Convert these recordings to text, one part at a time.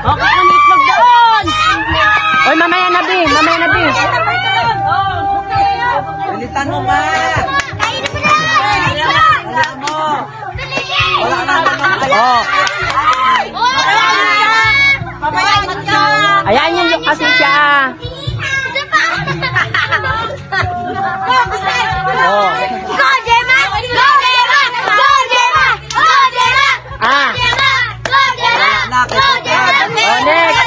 Okay, ang itlog doon. Oy, mamaya na, Bi. Mamaya na, Bi. Bilisan mo, ma. Wala mo. Wala na naman kayo. Oh. Papayag ka. Ayan yung kasi siya. Oh. Go, Gemma! Go, Gemma! Go, Gemma! Go, Gemma! Ah. Go, Gemma! Go, Gemma! Oh, next.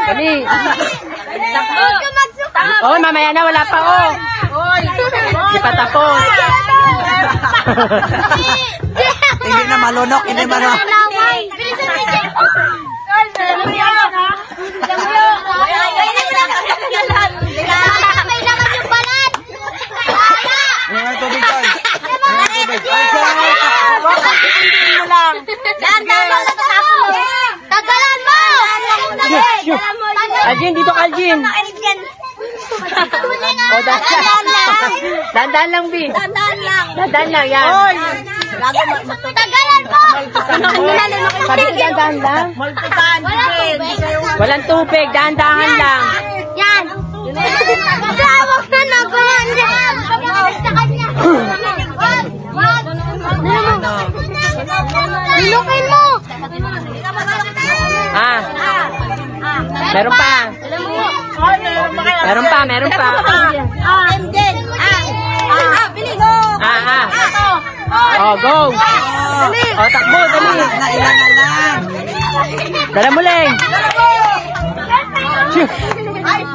Dali. Oh, mamaya na. Wala pa, oh. Di pa tapos. Hindi na malunok, hindi malunok. May tubig doon. May tubig. Tagalan mo! Aljin, dito ka, Aljin. Oh, dandan lang, Bi. Dandan lang, yan. Tagalan mo! Sabi ko dandan lang. Walang tubig, dandahan lang. Yan! Tawag na nagulan dyan! Sa kanya! Nilukin mo! Ah, meron pa. Meron pa, meron pa. Bili go. Ah. Oh, go. Oh, takbo, dali. Ilan na lang. Dala mo, Leng. Phew.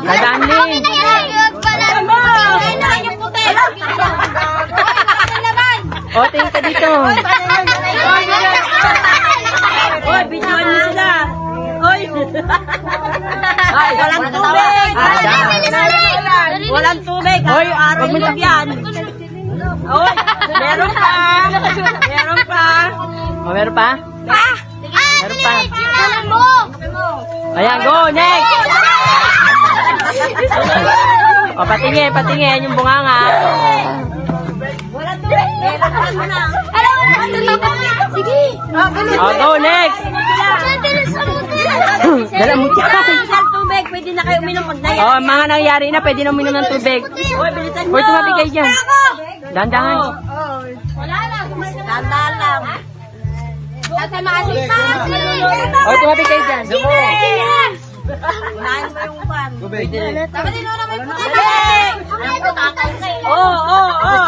Dadaan, Leng. Oh, tingin ka dito. Oy, bidyoan niyo sila. Oy. Ay, walang tubig. Walang tubig. Hoy, Araw wag mo nyo yan. Oy, meron pa. Meron pa. Oh, meron pa? Meron pa. Tagalan mo! Ayan, go, next. Oh, patingin yung bunganga. Walang tubig. Kailangan mo na. Sige! Oh, go, next. Dala mo siya. Isang tubig. Pwede na kayo uminom pag naya. Oh, mga nangyari na, pwede na uminom ng tubig. Oy, bilisan mo. Hoy, tumabi kayo dyan. Dandahan. Tandaan lang. Tatay maasisa! Hoy, tumabi kayo dyan. Unahin mo yung pan. Tubig.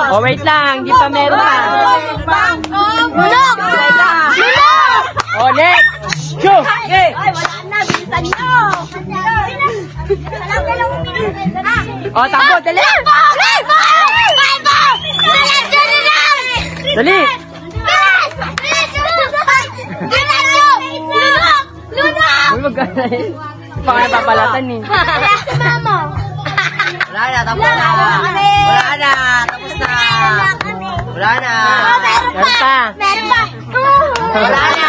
Oh, wait lang. Hindi pa meron pa. Bulok! Oh, next. Shoo! Ay, wala na. Bilisan nyo. Oh, takbo, dali. Dali. Uy, magkano. Baka napapalatan eh. Wala na, tapos na. Wala na, tapos na. Wala na. Meron pa. Meron pa! Wala na.